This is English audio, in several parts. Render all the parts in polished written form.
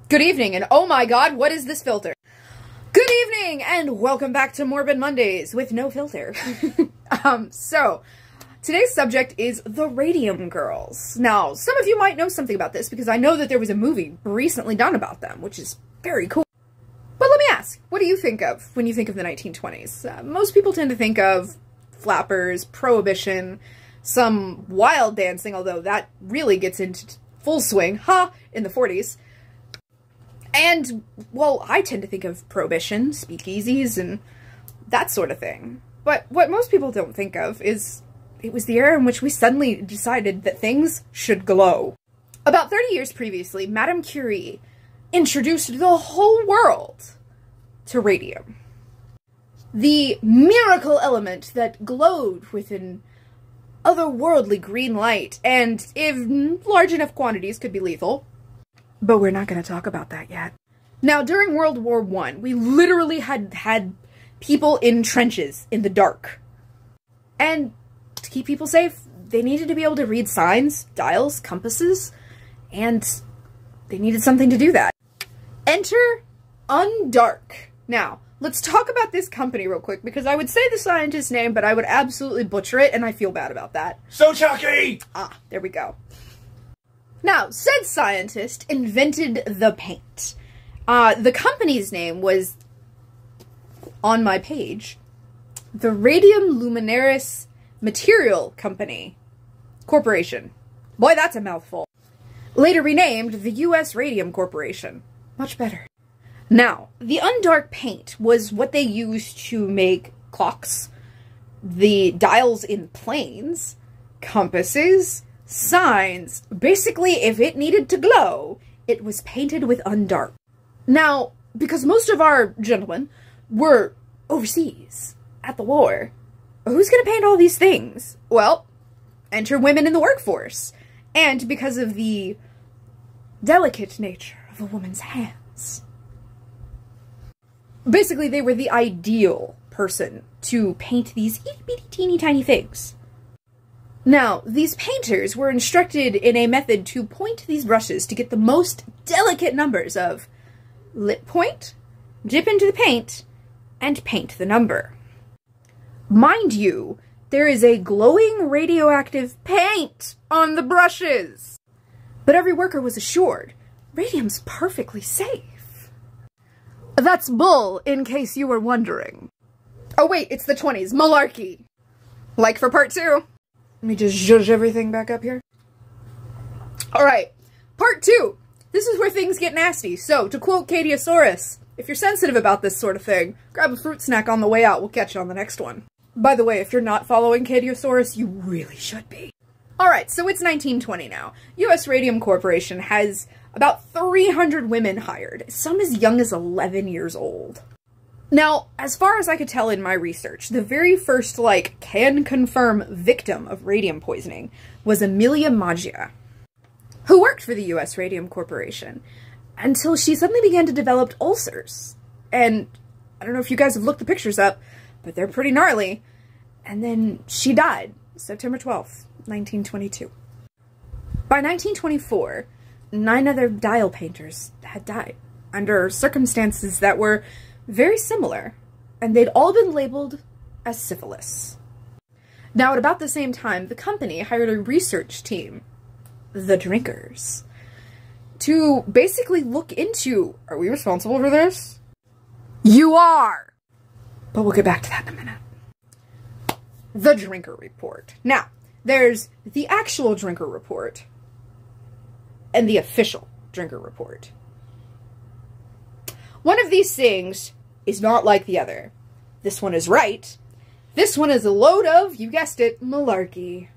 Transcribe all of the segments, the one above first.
Good evening, and oh my god, what is this filter? Good evening, and welcome back to Morbid Mondays with no filter. So, today's subject is the Radium Girls. Now, some of you might know something about this because I know that there was a movie recently done about them, which is very cool. But let me ask, what do you think of when you think of the 1920s? Most people tend to think of flappers, prohibition, some wild dancing, although that really gets into full swing, in the 40s. And, well, I tend to think of prohibition, speakeasies, and that sort of thing. But what most people don't think of is it was the era in which we suddenly decided that things should glow. About 30 years previously, Madame Curie introduced the whole world to radium. The miracle element that glowed with an otherworldly green light, and if large enough quantities could be lethal. But we're not going to talk about that yet. Now, during World War I, we literally had people in trenches in the dark. And to keep people safe, they needed to be able to read signs, dials, compasses, and they needed something to do that. Enter Undark. Now, let's talk about this company real quick, because I would say the scientist's name, but I would absolutely butcher it, and I feel bad about that. So Chucky! Ah, there we go. Now, said scientist invented the paint. The company's name was, on my page, the Radium Luminaris Material Company Corporation. Boy, that's a mouthful. Later renamed the U.S. Radium Corporation. Much better. Now, the Undark paint was what they used to make clocks, the dials in planes, compasses, signs. Basically, if it needed to glow, it was painted with Undark. Now, because most of our gentlemen were overseas at the war, who's going to paint all these things? Well, enter women in the workforce. And because of the delicate nature of a woman's hands, basically they were the ideal person to paint these itty-bitty teeny tiny things. Now, these painters were instructed in a method to point these brushes to get the most delicate numbers of lip point, dip into the paint, and paint the number. Mind you, there is a glowing radioactive paint on the brushes. But every worker was assured, radium's perfectly safe. That's bull, in case you were wondering. Oh wait, it's the 20s, malarkey. Like for part 2. Let me just zhuzh everything back up here. Alright, part 2. This is where things get nasty. So, to quote Cadiosaurus, if you're sensitive about this sort of thing, grab a fruit snack on the way out. We'll catch you on the next one. By the way, if you're not following Cadiosaurus, you really should be. Alright, so it's 1920 now. U.S. Radium Corporation has about 300 women hired, some as young as 11 years old. Now, as far as I could tell in my research, the very first, can confirm victim of radium poisoning was Amelia Majia, who worked for the U.S. Radium Corporation, until she suddenly began to develop ulcers. And I don't know if you guys have looked the pictures up, but they're pretty gnarly. And then she died, September 12th, 1922. By 1924, 9 other dial painters had died, under circumstances that were very similar, and they'd all been labeled as syphilis. Now, at about the same time, the company hired a research team, the Drinkers, to basically look into, are we responsible for this? You are! But we'll get back to that in a minute. The Drinker Report. Now, there's the actual Drinker Report and the official Drinker Report. One of these things is not like the other. This one is right. This one is a load of, you guessed it, malarkey.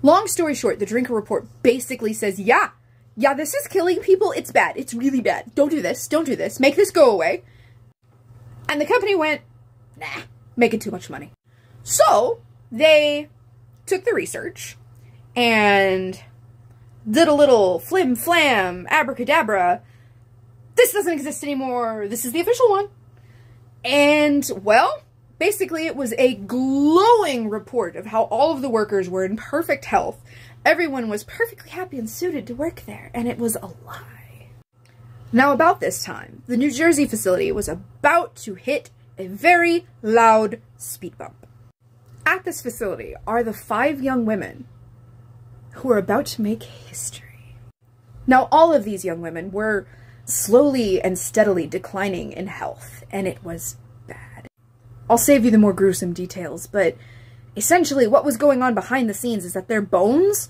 Long story short, the Drinker Report basically says, yeah, this is killing people, it's bad, it's really bad. Don't do this, make this go away. And the company went, nah, making too much money. So, they took the research and did a little flim-flam, abracadabra. This doesn't exist anymore. This is the official one. And, well, basically it was a glowing report of how all of the workers were in perfect health. Everyone was perfectly happy and suited to work there, and it was a lie. Now, about this time, the New Jersey facility was about to hit a very loud speed bump. At this facility are the 5 young women who are about to make history. Now, all of these young women were slowly and steadily declining in health, and it was bad. I'll save you the more gruesome details, but essentially what was going on behind the scenes is that their bones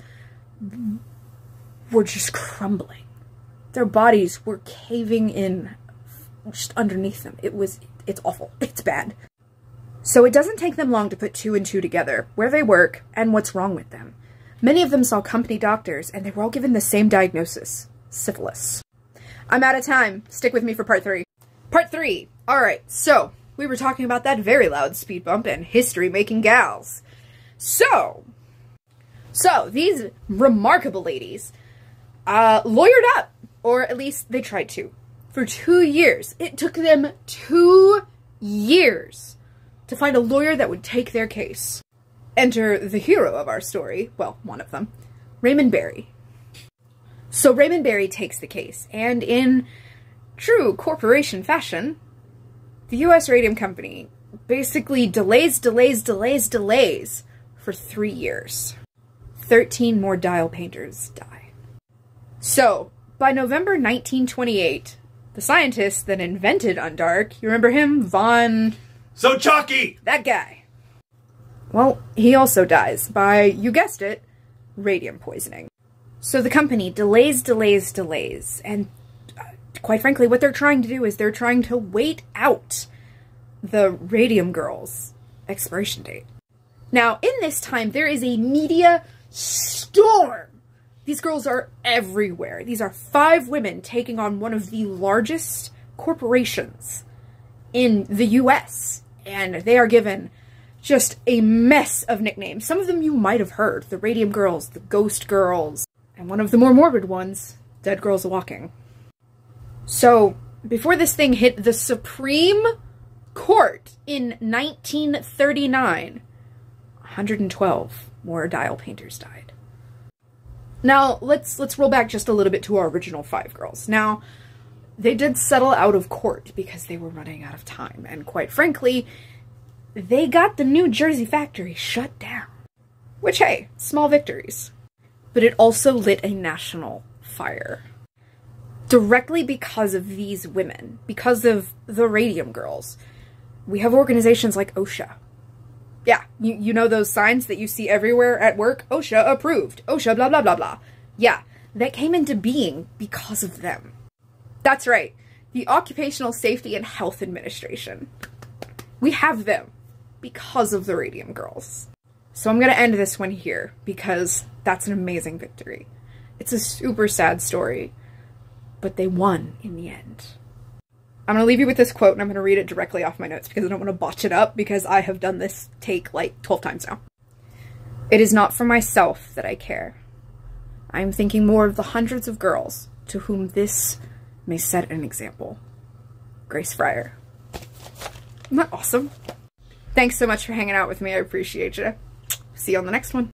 were just crumbling. Their bodies were caving in just underneath them. It's awful. It's bad. So it doesn't take them long to put 2 and 2 together, where they work and what's wrong with them. Many of them saw company doctors, and they were all given the same diagnosis: syphilis. I'm out of time. Stick with me for part 3. Part 3. Alright, so we were talking about that very loud speed bump and history-making gals. So these remarkable ladies lawyered up, or at least they tried to, for 2 years. It took them 2 years to find a lawyer that would take their case. Enter the hero of our story, well, one of them, Raymond Barry. So Raymond Barry takes the case, and in true corporation fashion, the U.S. Radium Company basically delays for 3 years. 13 more dial painters die. So, by November 1928, the scientist that invented Undark, you remember him? Von... So chalky! That guy. Well, he also dies by, you guessed it, radium poisoning. So the company delays, and quite frankly, what they're trying to do is they're trying to wait out the Radium Girls' expiration date. Now, in this time, there is a media storm. These girls are everywhere. These are 5 women taking on one of the largest corporations in the US, and they are given just a mess of nicknames. Some of them you might have heard: the Radium Girls, the Ghost Girls, and one of the more morbid ones, Dead Girls Walking. So, before this thing hit the Supreme Court in 1939, 112 more dial painters died. Now, let's roll back just a little bit to our original 5 girls. Now, they did settle out of court because they were running out of time, and quite frankly, they got the New Jersey factory shut down. Which, hey, small victories. But it also lit a national fire. Directly because of these women, because of the Radium Girls, we have organizations like OSHA. Yeah, you know those signs that you see everywhere at work? OSHA approved. OSHA blah blah blah blah. Yeah, that came into being because of them. That's right, the Occupational Safety and Health Administration. We have them because of the Radium Girls. So I'm gonna end this one here because that's an amazing victory. It's a super sad story, but they won in the end. I'm gonna leave you with this quote, and I'm gonna read it directly off my notes because I don't want to botch it up, because I have done this take like 12 times now. "It is not for myself that I care. I am thinking more of the hundreds of girls to whom this may set an example." Grace Fryer. Isn't that awesome? Thanks so much for hanging out with me. I appreciate you. See you on the next one.